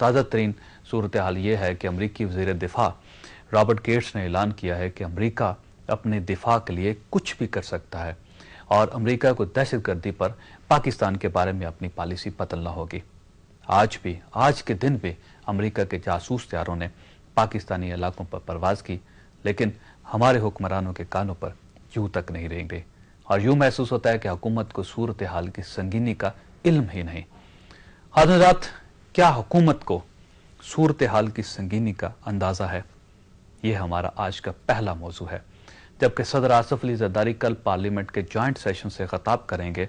تازہ ترین صورتحال یہ ہے کہ امریکی وزیر دفاع رابرٹ گیٹس نے اعلان کیا ہے کہ امریکہ اپنے دفاع کے لیے کچھ بھی کر سکتا ہے اور امریکہ کو دہشت گردی پر پاکستان کے بارے میں اپنی پالیسی بدلنا ہوگی۔ آج کے دن بھی امریکہ کے جاسوس طیاروں نے پاکستانی علاقوں پر پرواز کی، لیکن ہمارے حکمرانوں کے کانوں پر یوں تک نہیں رینگ گئی اور یوں محسوس ہوتا ہے کہ حکومت کو صورتحال کی سنگینی کا علم ہی نہیں۔ حضرات، کیا حکومت کو صورتحال کی سنگینی کا اندازہ ہے؟ یہ ہمارا آج کا پہلا موضوع ہے، جبکہ صدر آصف علی زرداری کل پارلیمنٹ کے جوائنٹ سیشن سے خطاب کریں گے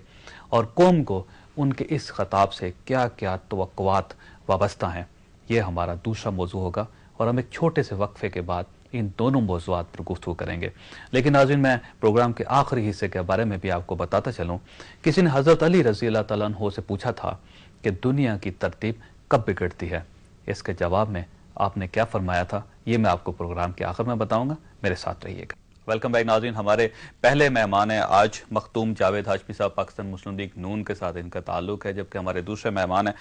اور قوم کو ان کے اس خطاب سے کیا کیا توقعات وابستہ ہیں، یہ ہمارا دوسرا موضوع ہوگا اور ہم ایک چھوٹے سے وقفے کے بعد ان دونوں موضوعات پر گفتگو کریں گے۔ لیکن ناظرین، میں پروگرام کے آخری حصے کے بارے میں بھی آپ کو بتاتا چلوں، کسی نے حضرت علی رضی اللہ تعالیٰ عنہ سے پوچھا تھا کہ دنیا کی ترتیب کب بگڑتی ہے؟ اس کے جواب میں آپ نے کیا فرمایا تھا، یہ میں آپ کو پروگرام کے آخر میں بتاؤں گا، میرے ساتھ رہیے گا۔ ویلکم بیک ناظرین، ہمارے پہلے مہمان ہیں آج مختوم جاوید ہاشمی صاحب، پاکستان مسلم لیگ نون کے ساتھ ان کا تعلق ہے، جبکہ ہمارے دوسرے مہمان ہیں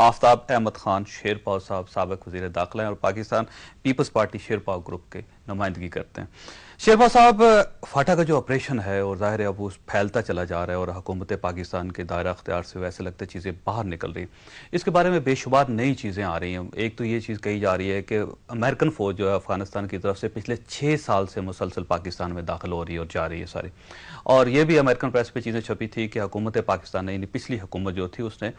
آفتاب احمد خان شیرپاؤ صاحب، سابق وزیر داخلہ ہیں اور Pakistan Peoples party Sherpao group کے نمائندگی کرتے ہیں۔ شیرپاؤ صاحب، فاٹا کا جو آپریشن ہے اور ظاہر ہے اب وہ پھیلتا چلا جا رہا ہے اور حکومت پاکستان کے دائرہ اختیار سے ویسے لگتا ہے چیزیں باہر نکل رہی ہیں، اس کے بارے میں بے شمار نئی چیزیں آ رہی ہیں۔ ایک تو یہ چیز کہی جا رہی ہے کہ امریکن فوج جو ہے افغانستان کی طرف سے پچھلے 6 سال سے مسلسل پاکستان میں داخل ہو رہی ہے اور جا رہی ہے ساری، اور یہ بھی امریکن پریس پہ چیزیں چھپی تھی کہ حکومت پاکستان نے، یعنی پچھلی حکومت جو تھی، اس نے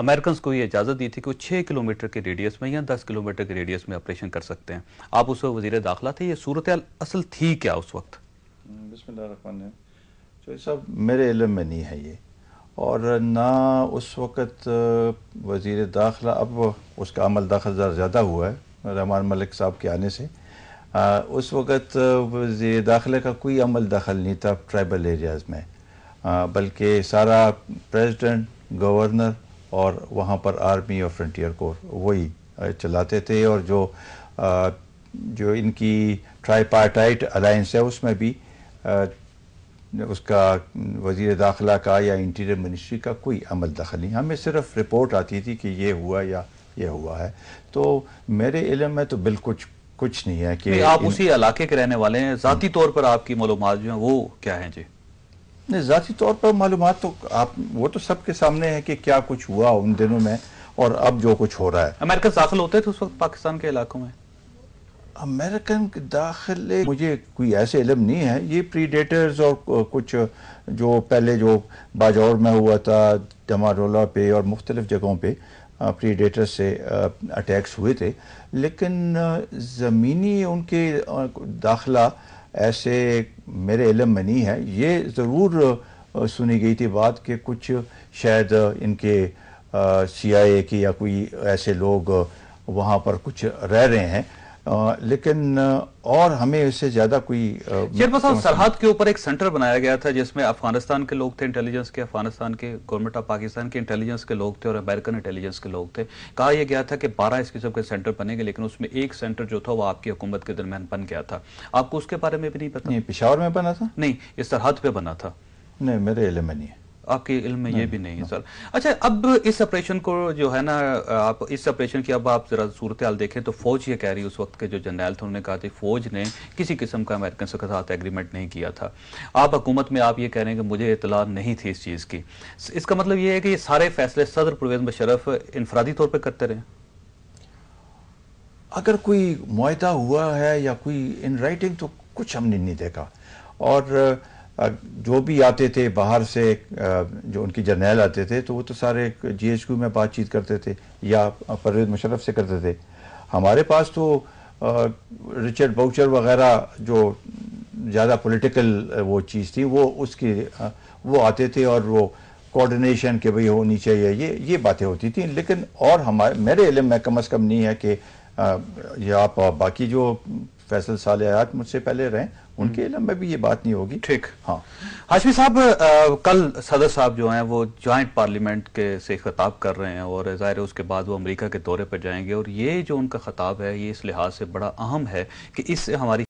امریکنز کو یہ اجازت دی تھی کہ وہ 6 کلومیٹر کے ریڈیس میں یا 10 کلومیٹر کے ریڈیس میں آپریشن کر سکتے ہیں۔ آپ اس وقت وزیر داخلہ تھے، یہ صورتحال اصل تھی کیا اس وقت؟ بسم اللہ الرحمن الرحیم۔ چوہدری صاحب، میرے علم میں نہیں ہے یہ، اور نہ اس وقت وزیر داخلہ، اب اس کا عمل دخل زیادہ ہوا ہے رحمان ملک صاحب کے آنے سے۔ اس وقت وزیر داخلہ کا کوئی عمل دخل نہیں تھا ٹرائبل ایریاز میں، بلکہ سارا پریزیڈنٹ، گورنر اور وہاں پر آرمی اور فرنٹیئر کور وہی چلاتے تھے، اور جو ان کی ٹرائی پارٹائٹ الائنس ہے اس میں بھی اس کا وزیر داخلہ کا یا انٹیریئر منسٹری کا کوئی عمل دخل نہیں۔ ہمیں صرف رپورٹ آتی تھی کہ یہ ہوا یا یہ ہوا ہے، تو میرے علم میں تو بالکل کچھ نہیں ہے کہ آپ اسی علاقے کے رہنے والے ہیں، ذاتی طور پر آپ کی معلومات جو ہیں وہ کیا ہیں؟ جی نہیں، ذاتی طور پر معلومات تو وہ تو سب کے سامنے ہے کہ کیا کچھ ہوا ان دنوں میں اور اب جو کچھ ہو رہا ہے۔ امریکن داخل ہوتے تھے اس وقت پاکستان کے علاقوں میں؟ امریکن داخلے مجھے کوئی ایسے علم نہیں ہے، یہ پریڈیٹرز اور کچھ جو پہلے جو باجوڑ میں ہوا تھا، ڈمارولہ پہ اور مختلف جگہوں پہ پریڈیٹرز سے اٹیکس ہوئے تھے، لیکن زمینی ان کے داخلہ ایسے میرے علم میں نہیں ہے۔ یہ ضرور سنی گئی تھی بات کہ کچھ شاید ان کے سی آئی اے کی یا کوئی ایسے لوگ وہاں پر کچھ رہ رہے ہیں، لیکن اور ہمیں اس سے زیادہ کوئی شیرپاؤ صاحب، سرحد کے اوپر ایک سینٹر بنایا گیا تھا جس میں افغانستان کے لوگ تھے، انٹیلیجنس کے، افغانستان کے گورنمنٹ آف پاکستان کے انٹیلیجنس کے لوگ تھے اور امریکن انٹیلیجنس کے لوگ تھے۔ کہا یہ گیا تھا کہ 12 اس قسم کے سینٹر بنے گے، لیکن اس میں ایک سینٹر جو تھا وہ آپ کی حکومت کے درمیان بن گیا تھا۔ آپ کو اس کے بارے میں بھی نہیں پتا؟ نہیں، پشاور میں بنا تھا؟ نہیں، اس سرحد پہ بنا تھا۔ نہیں، میرے علم میں نہیں ہے۔ آپ کے علم میں یہ بھی نہیں ہے سر؟ اچھا، اب اس آپریشن کو جو ہے نا، آپ اس آپریشن کی اب آپ ذرا صورتحال دیکھیں تو فوج یہ کہہ رہی ہے، اس وقت کے جو جنرل تھے انہوں نے کہا تھا فوج نے کسی قسم کا امریکن سے ساتھ ایگریمنٹ نہیں کیا تھا۔ آپ حکومت میں آپ یہ کہہ رہے ہیں کہ مجھے اطلاع نہیں تھی اس چیز کی، اس کا مطلب یہ ہے کہ یہ سارے فیصلے صدر پرویز مشرف انفرادی طور پہ کرتے رہے؟ اگر کوئی معاہدہ ہوا ہے یا کوئی ان رائٹنگ تو کچھ ہم نے نہیں دیکھا، اور جو بھی آتے تھے باہر سے، جو ان کی جرنیل آتے تھے تو وہ تو سارے جی ایچ کیو میں بات چیت کرتے تھے یا پرویز مشرف سے کرتے تھے۔ ہمارے پاس تو رچرڈ باؤچر وغیرہ جو زیادہ پولیٹیکل وہ چیز تھی، وہ آتے تھے اور وہ کوارڈینیشن کہ بھئی ہونی چاہیے، یہ باتیں ہوتی تھیں، لیکن اور میرے علم میں کم از کم نہیں ہے کہ یہ آپ باقی جو فیصل صالحات مجھ سے پہلے رہیں ان کے علم میں بھی یہ بات نہیں ہوگی۔ ٹھیک۔ ہاں، ہاشمی صاحب، کل صدر صاحب جو ہیں وہ جوائنٹ پارلیمنٹ کے سے خطاب کر رہے ہیں اور ظاہر ہے اس کے بعد وہ امریکہ کے دورے پر جائیں گے، اور یہ جو ان کا خطاب ہے یہ اس لحاظ سے بڑا اہم ہے کہ اس سے ہماری